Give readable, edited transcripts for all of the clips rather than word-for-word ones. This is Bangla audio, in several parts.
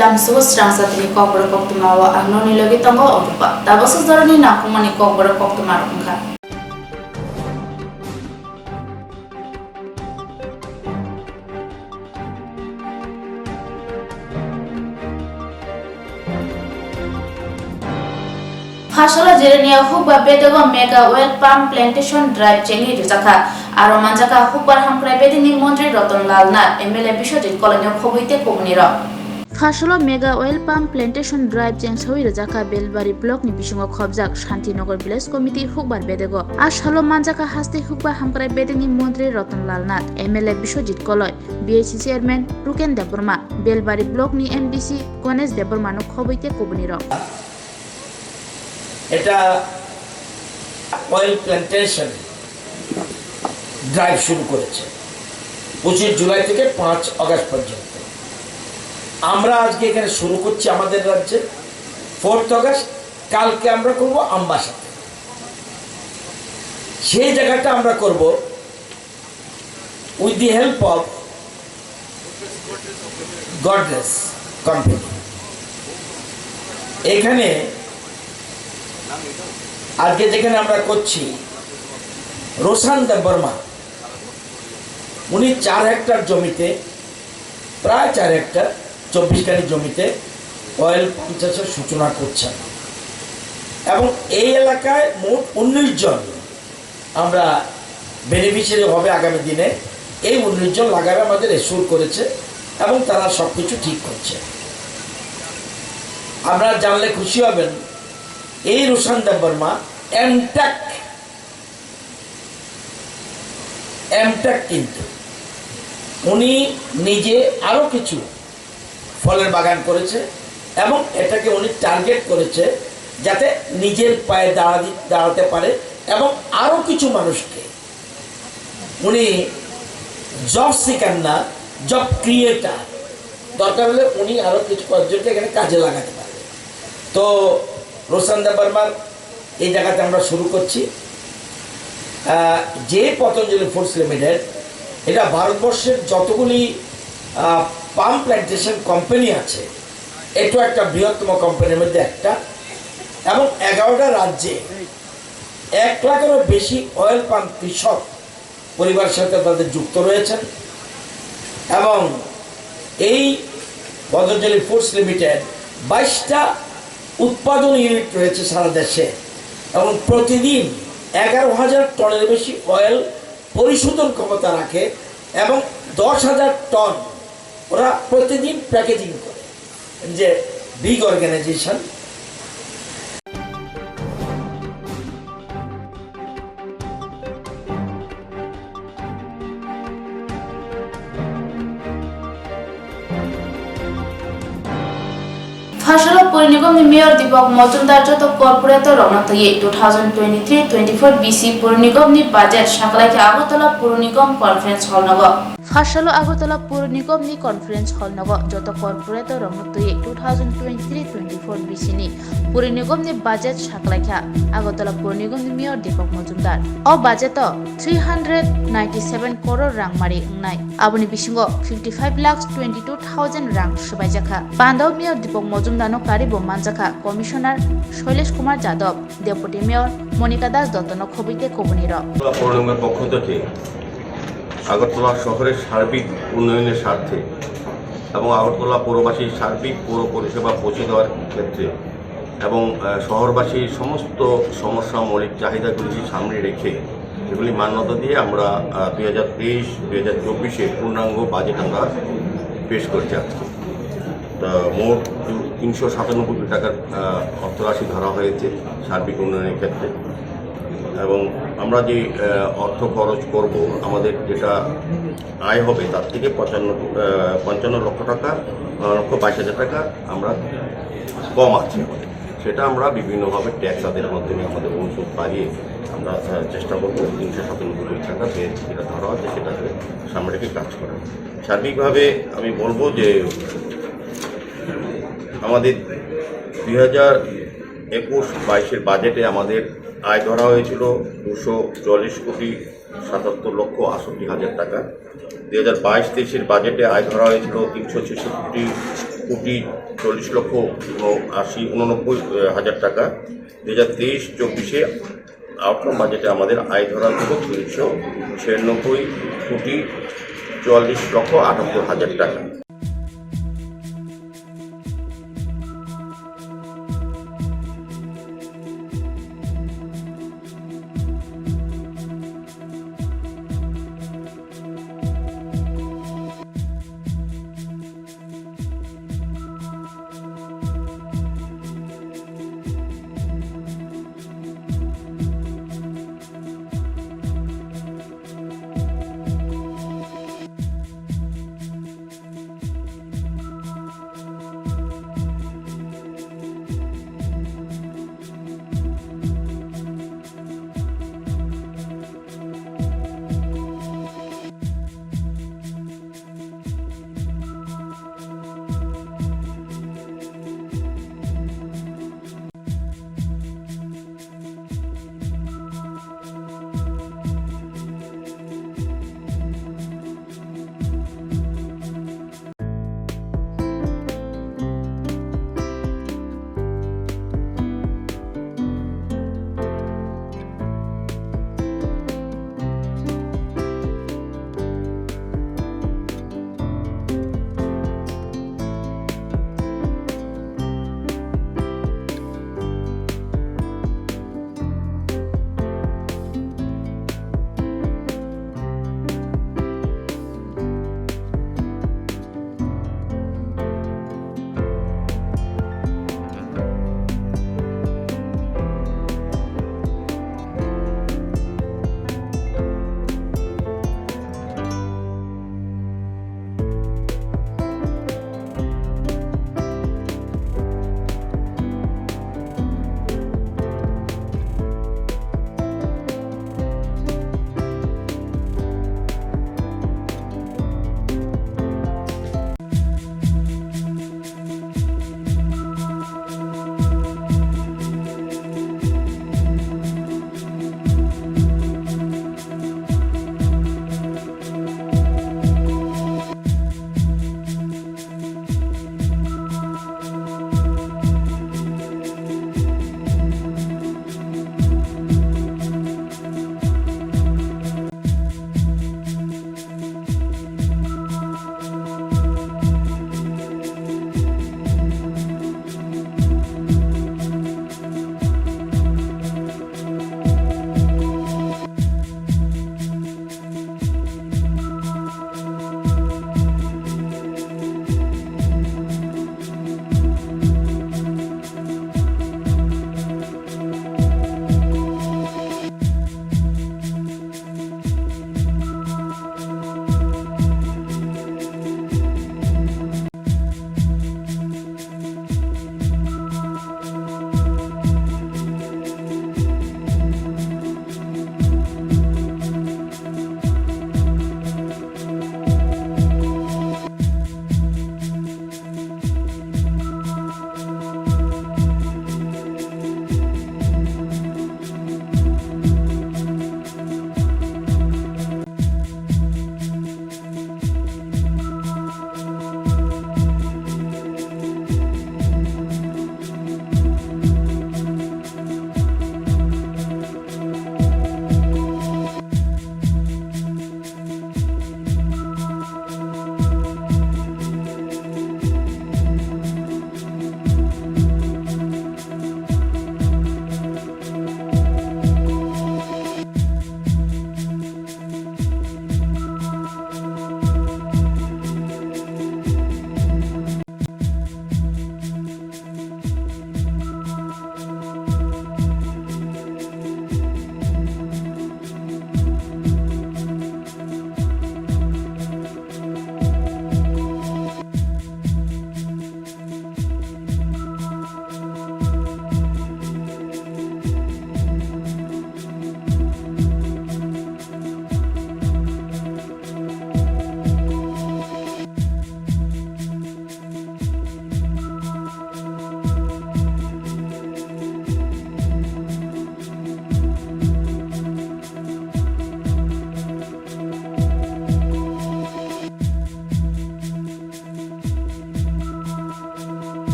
lamsu strangsatni kokbor koktumawa agnoni logi tango otupa tabasu zarani nakumani kokbor koktumar ungka Fashola jerenia hukba bedego mega oil palm plantation drive chengi rijaka aro manjaka hukbar hamkrai bedini mantri Ratan Lal Nath MLA Bishojit kolonio khobuite kobunira Fashola mega oil palm plantation drive chengsoi rijaka Belbari block ni bisingo khobjak Shantinagar village committee hukbar bedego ashalo manjaka haste hukba hamkrai bedini mantri Ratan Lal Nath MLA Bishojit koloi BHC chairman Ruken Deborma Belbari block ni MDC Ganesh Deborma no khobuite kobunira এটা অয়েল প্ল্যান্টেশন ড্রাইভ শুরু করেছে 25 জুলাই থেকে 5 আগস্ট পর্যন্ত আমরা আজকে এখানে শুরু করছি আমাদের রাজ্যে 4 আগস্ট কালকে আমরা করব আমবাসাতে সেই জায়গাটা আমরা করব with the help of Godrej company এখানে আজকে যেখানে আমরা করছি রোশন দেববর্মা উনি 4 হেক্টর জমিতে প্রায় 4 হেক্টর 24 কানি জমিতে অয়েল পাম্প চাষের সূচনা করছেন এবং এই এলাকায় মোট 19 জন আমরা বেনিফিশিয়ারি হবে আগামী দিনে এই 19 জন লাগাবে আমাদের এসুর করেছে এবং তারা সবকিছু ঠিক করছে আপনারা জানলে খুশি হবেন এই রোশন দেববর্মা এমটেক কিন্তু উনি নিজে আরো কিছু ফলের বাগান করেছে এবং এটাকে উনি টার্গেট করেছে যাতে নিজের পায়ে দাঁড়াতে পারে এবং আরো কিছু মানুষকে উনি জব সিকার না জব ক্রিয়েটার দরকার হলে উনি আরো কিছু কয়েকজনকে এখানে কাজে লাগাতে পারে তো রোশন দেববর্মার এই জায়গাতে আমরা শুরু করছি যে পতঞ্জলি ফুডস লিমিটেড এটা ভারতবর্ষের যতগুলি পাম প্ল্যান্টেশন কোম্পানি আছে এটা একটা বৃহত্তম কোম্পানির মধ্যে একটা এবং 11টা রাজ্যে 1 লাখেরও বেশি অয়েল পাম কৃষক পরিবারের সাথে তাদের যুক্ত রয়েছেন এবং এই পতঞ্জলি ফুডস লিমিটেড 22টা উৎপাদন ইউনিট রয়েছে সারা দেশে এবং প্রতিদিন 11,000 টনের বেশি অয়েল পরিশোধন ক্ষমতা রাখে এবং 10,000 টন ওরা প্রতিদিন প্যাকেজিং করে যে big organization Fashola Puri Nigam ni Mayor Deepak Majumdar joto corporator ronatye 2023-24 BC Puri Nigam ni budget shaklai ke Agartala Puri Nigam conference hall nago Fashola Agartala Puri Nigam ni conference hall nago joto corporator ronatye 2023-24 BC ni Puri Nigam ni budget shaklai ke Agartala Puri Nigam ni Mayor Deepak Majumdar o budget to 397 crore rang mari ngnai aboni bisingo 55,22,000 rang subaijaka Pandau Mayor Deepak Majumdar কারিব মানজাকা commissioner Shailesh Kumar Yadav deputy mayor Monika Das দত্তন খবিতে কবনির পৌরনিগমের পক্ষ থেকে আগরতলা শহরের সার্বিক উন্নয়নের স্বার্থে এবং আগরতলা পৌরবাসীর সার্বিক পৌর পরিষেবা পৌঁছে দেওয়ার ক্ষেত্রে এবং শহরবাসীর সমস্ত সমস্যা মৌলিক চাহিদাগুলি সামনে রেখে এগুলি মান্যতা দিয়ে আমরা 2023-2024-এর পূর্ণাঙ্গ বাজেট আমরা পেশ করছি আজকে মোট 397 কোটি টাকার অর্থরাশি ধরা হয়েছে সার্বিক উন্নয়নের ক্ষেত্রে এবং আমরা যে অর্থ খরচ করব আমাদের যেটা আয় হবে তার থেকে 55 লক্ষ টাকা 22,000 টাকা আমরা কম আছে সেটা আমরা বিভিন্নভাবে ট্যাক্স আদায়ের মাধ্যমে আমাদের অনুসুদ বাড়িয়ে আমরা চেষ্টা করব 397 কোটি টাকা যেটা ধরা আছে সেটাকে সামনে রেখে কাজ করা সার্বিকভাবে আমি বলবো যে আমাদের 2021-22-এর বাজেটে আমাদের আয় ধরা হয়েছিল 244,77,68,000 টাকা। 2022-23-এর বাজেটে আয় ধরা হয়েছিল 366 কোটি 40,89,89 টাকা। 2023-24 আউটকাম বাজেটে আমাদের আয় ধরা হলো 396,44,78,000 টাকা।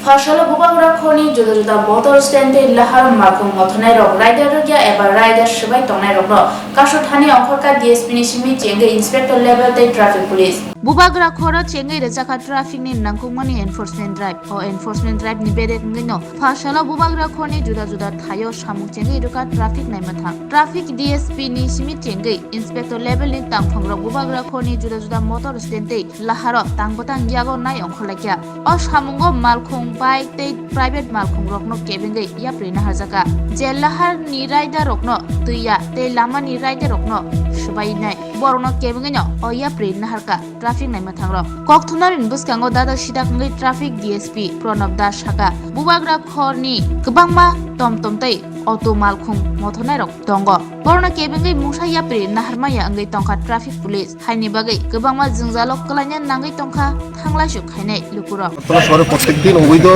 Fashala bubagra khoni juda motor stand e lahar markum mothonai rok rider gya ebar rider shibai tongnai rok no kasho thani onkhorka DSP ni simi chenge inspector level te traffic police bubagra khora chenge rejaka traffic ni nangkungmani enforcement drive o enforcement drive ni bere ngino Fashala bubagra khoni juda thayo samung chenge iruka traffic naimatha traffic DSP ni simi chenge inspector level ni tangphang rok bubagra khoni juda motor stand te laharo tangbotang yago nai onkholaikya o samungo malkhung bike te private malkhung rokno kebengai yapri na harjaka je lahar ni rider rokno tuya te lama ni rider rokno subai nai borno kebengai no o yapri na harka traffic nai mathang rok kokthunari buskango dada sidak ngai traffic DSP Pranab Das Saka bubagra khorni kubangma tomtom tei auto malkhung mothonai rok tongo borno kebengai musa yapri na harmaya ngai tongkha traffic police haini bagai kubangma jungjalok klanya nangai tongkha thanglai su khainai lupuro শহরে প্রত্যেকদিন অবৈধ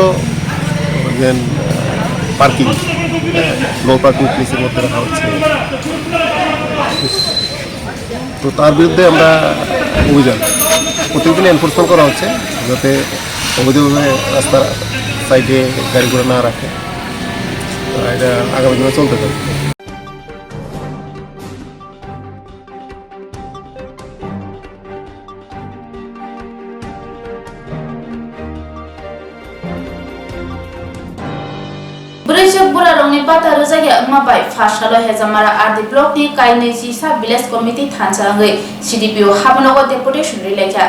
পার্কিং নো পার্কিং প্লেসের মধ্যে রাখা হচ্ছে তো তার বিরুদ্ধে আমরা অভিযান প্রত্যেকদিন এনফোর্সমেন্ট করা হচ্ছে যাতে অবৈধভাবে রাস্তার সাইডে গাড়ি ঘোড়া না রাখে এটা আগামী দিনে চলতে থাকবে Brisbane Bura Rongni Pata Ruzagi Mabai Fashalo Hezamara Ardi Block ni Kaini Sisa Village Committee Thansangai CDPO Habanogo Deputation Releka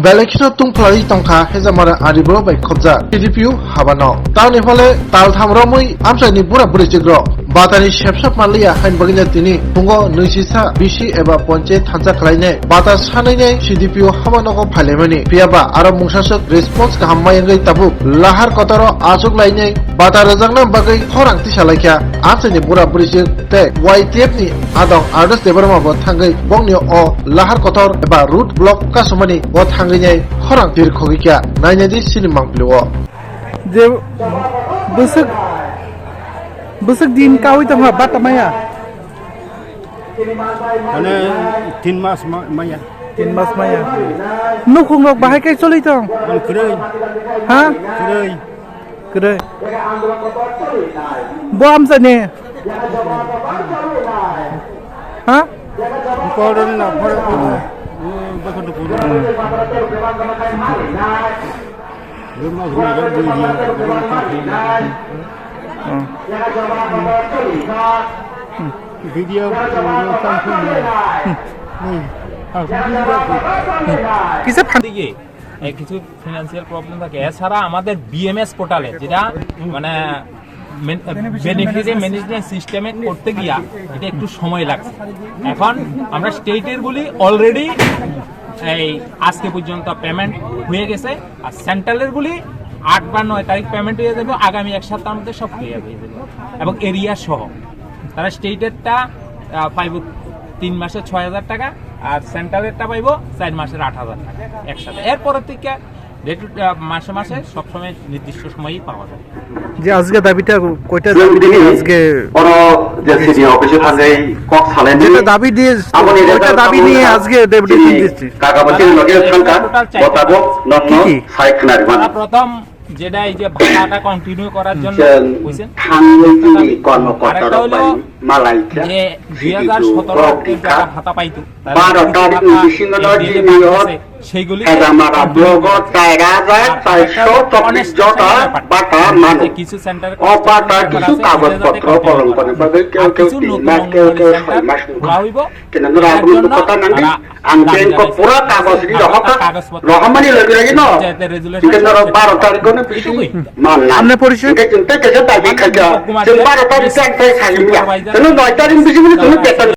Belekino tungplai tongkha hezamara aribro bai khobja PDPU habano tauni phale tal thamromui amsani bura buri chigro batani shepsap malia hain bagina tini bungo nuisisa bisi eba ponche thansa khlaine bata sanaine CDPU habanogo phalemani piaba aro mungsasok response kahamai ngai tabu lahar kotaro asuk laine bata rajangna bagai khorang tisalakya amsani bura buri chig te YTF ni adong ardas debarma bo thangai bongni o lahar kotor eba root block kasumani o thangai khorang tir khogikya nainadi sinimang pliwo je busuk din kawi tama batamaya মানে 3 মাস মাইয়া 3 mas maya nukhung rok bahai kai choli tong krei ha krei kre bom sane ha koron na phar bakon ko rumah rumah video কিসে দিকে কিছু ফিনান্সিয়াল প্রবলেম থাকে এছাড়া আমাদের বিএমএস পোর্টালে যেটা মানে বেনিফিশিয়ারি ম্যানেজমেন্ট সিস্টেমে করতে গিয়া এটা একটু সময় লাগছে এখন আমরা স্টেটের বলি অলরেডি এই আজকে পর্যন্ত পেমেন্ট হয়ে গেছে আর সেন্ট্রালের বলি 8 বা 9 তারিখ পেমেন্ট হয়ে যাবে আগামী এক সপ্তাহের মধ্যে সব ক্লিয়ার হয়ে যাবে এবং এরিয়া সহ তারা স্টেটেরটা পাইব 3 মাসে 6000 টাকা আর সেন্ট্রালেরটা পাইব 4 মাসের 8000 টাকা একসাথে এরপরের থেকে মাসে মাসে সবসময় নির্দিষ্ট সময়ই পাওয়া যায় যে আজকে দাবিটা কয়টা দাবি আজকে বড় যে সিটি অফিসে থাকে কক সালেন যেটা দাবি দিয়ে কয়টা দাবি নিয়ে আজকে ডেপুটেশন দিচ্ছি কাকাবাতির লগের সংখ্যা বতাবো নন্ন সাইকনার মানে প্রথম যেটা এই যে ভাড়াটা কন্টিনিউ করার জন্য কইছেন থানগতি কর্মকর্তারা মালাইকা যে 2017 টাকা ভাতা পাইতো 12 তারিখ নিশিঙ্গনর যে নিয়ত সেইগুলি এদামারা ব্লগ 4424 জটা বাটা মানে কিছু সেন্টারে অপাটা কিছু কাগজপত্র কলম করে বলে কেউ কেউ না কেউ কেউ মাস হইব কেন না আপনি কথা না আনবেন কো পুরো কাগজ দি রহমানি লাগে লাগে না কেন 12 তারিখ কোন পিছু মান না আপনি পরিচয় কিন্তু কেন দাবি খাজা 12 তারিখ থেকে খালি কেন 9 তারিখ পিছু তুমি পেছন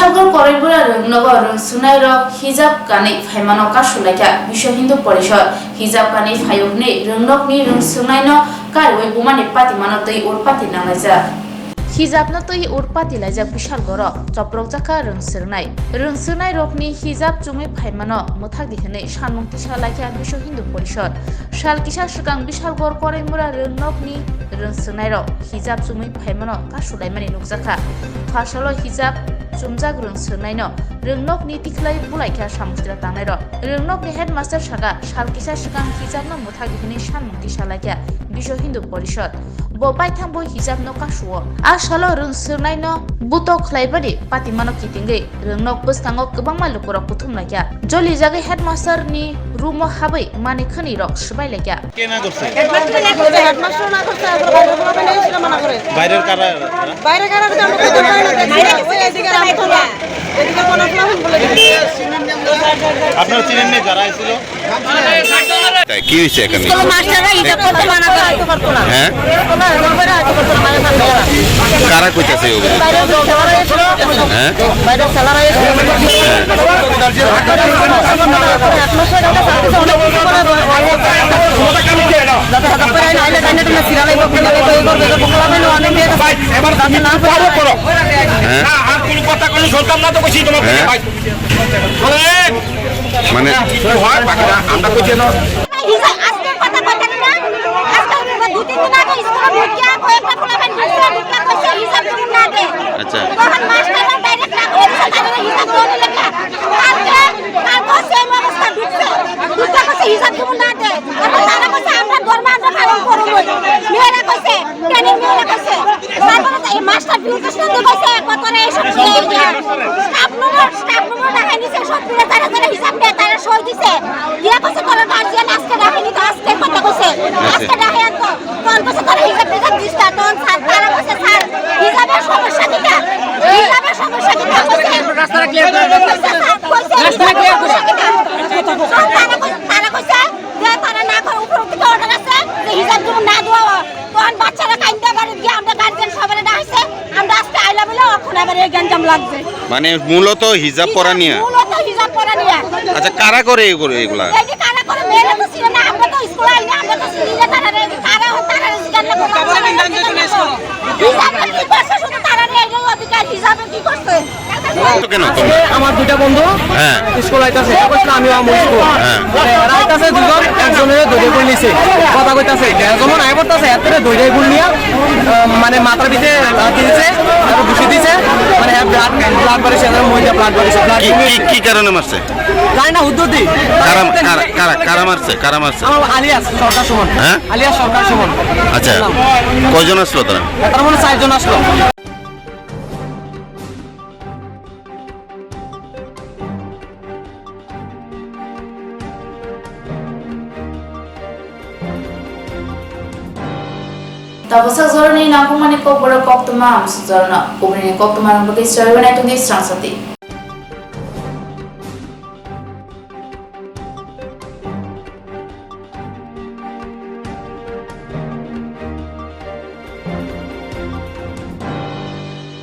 বিশালগড় করাইবুরা রংনগর রংসুনাই রক হিজাব কানে ফাইমানো কাশুলাইকা বিশ্ব হিন্দু পরিষদ হিজাব কানে ফাইয়কনি রংনকনি রংসুনাই ন কারওই বুমানি পাতিমানো তৈ উরপাতি নামাইজা হিজাবনো তৈ উরপাতি লাইজা বিশালগড় চপ্রক জাকা রংসুনাই রকনি হিজাব চুমে ফাইমানো মুথাক দিহনে সানমুক্তি সালাইকা বিশ্ব হিন্দু পরিষদ সালকিসা সুগাং বিশালগড় করাইমুরা রংনকনি রংসুনাই রক হিজাব চুমে ফাইমানো কাশুলাইমানি নুকজাখা ফাসালো হিজাব চুমজাক রংসুনাই ন রংনকনি তিখলাই বুলাইকা সামুদ্রা তানাই র রংনকনি হেডমাস্টার সাগা সালকিসা সুগাং হিজাবনো মুথাক দিহনে সানমুক্তি সালাইকা বিশ্ব Hindu Parishad bobai thang boi hijab no ka shuo a shalo rung surnai no buto khlai bari patimano kitinge rung nok bustango kubang maluk rok puthum la kya joli jage headmaster ni rumo habai mane khani rok shubai la kya কে না করছে হেডমাস্টার না করছে বাইরে বলা মানে ছিল মানা করে বাইরের কারা বাইরে কারা তো আমরা কত পারি না বাইরে ওই এদিকে আমি তো না এদিকে কোন ফ্লাম বলে আপনারা চিনেন না যারা আইছিল কি হয়েছে এখানে স্কুল মাস্টাররা হিসাব করতে মানা করতে না হ্যাঁ বাইরে আজ করতে মানা করে কারা কইতাছে ওগুলো বাইরে স্যালারি এসেছিল হ্যাঁ বাইরে স্যালারি মানে আমরা কইছি না আজকে কথা কথা না আজকে দু তিন দিন আগে স্কুলে ঢুকিয়া কয়েকটা ফুলাবেন ঢুকিয়া কইছে হিসাব করুন না আগে আচ্ছা তখন মাস্টাররা ডাইরেক্ট না করে তারা হিসাব করতে লেখা আজকে তারপর সেই অবস্থা ঢুকিয়া কইছে হিসাব করুন না আগে তারপর তারা কইছে আমরা ধর্ম আমরা পালন করব মেয়েরা কইছে ট্রেনিং মেয়েরা কইছে তারপর এই মাস্টার বিউটিশন দিয়ে কইছে কতরে এইসব স্টাফ নম্বর দেখাই নিছে সব পিলে তারা হিসাব দিয়ে তারা সই দিছে দিয়া কইছে তোরা গার্জিয়ান আজকে রাখেনি তো আজকে কথা কইছে আজকে রাখে তো কোন কইছে তোরা হিসাব দিছ না তখন স্যার তারা কইছে স্যার হিসাবের সমস্যা কিটা হিসাবের সমস্যা কিটা কইছে রাস্তা ক্লিয়ার করে কইছে রাস্তা ক্লিয়ার করে তারা কইছে যে তারা না করে উপর থেকে অর্ডার আছে যে হিসাব তুমি না দাও তখন বাচ্চারা কাইন্দা বাড়ি গিয়ে আমরা গার্জিয়ান সবারে ডাকছে আমরা আজকে আইলা বলে এখন আবার এই গঞ্জাম লাগছে মানে মূলত হিজাব পরা নিয়া মূলত হিসাব করা নিয়া আচ্ছা কারা করে এগুলা এই যে কারা করে মেয়েরা তো ছিল না আমরা তো স্কুল আই না আমরা তো চিনি না তারা কারা জিজ্ঞাসা কি করছে শুধু তারা এই অধিকার হিসাবে কি করছে কেন আমার দুইটা বন্ধু হ্যাঁ স্কুল আইতাছে আমি আমার স্কুল এরা আইতাছে দুজন একজনের দড়ি গুল নিছে কথা কইতাছে যেমন আই পড়তাছে এতরে দড়ি গুল নিয়া মানে মাথার ভিতরে দিয়েছে আর ঘুষি দিয়েছে মানে ব্লাড বাড়িছে আর মইটা ব্লাড বাড়িছে কি কারণে মারছে জানি না হুদ্দুদি কারা মারছে আমার আলিয়াস সরকার সুমন হ্যাঁ আলিয়াস সরকার সুমন আচ্ছা কয়জন আসলো তারা তার মনে 4 জন আসলো Tapos zorni na kumani ko boro kok tuma am zorna. Kumani kok tuma ang bagay story na itong di strong sati.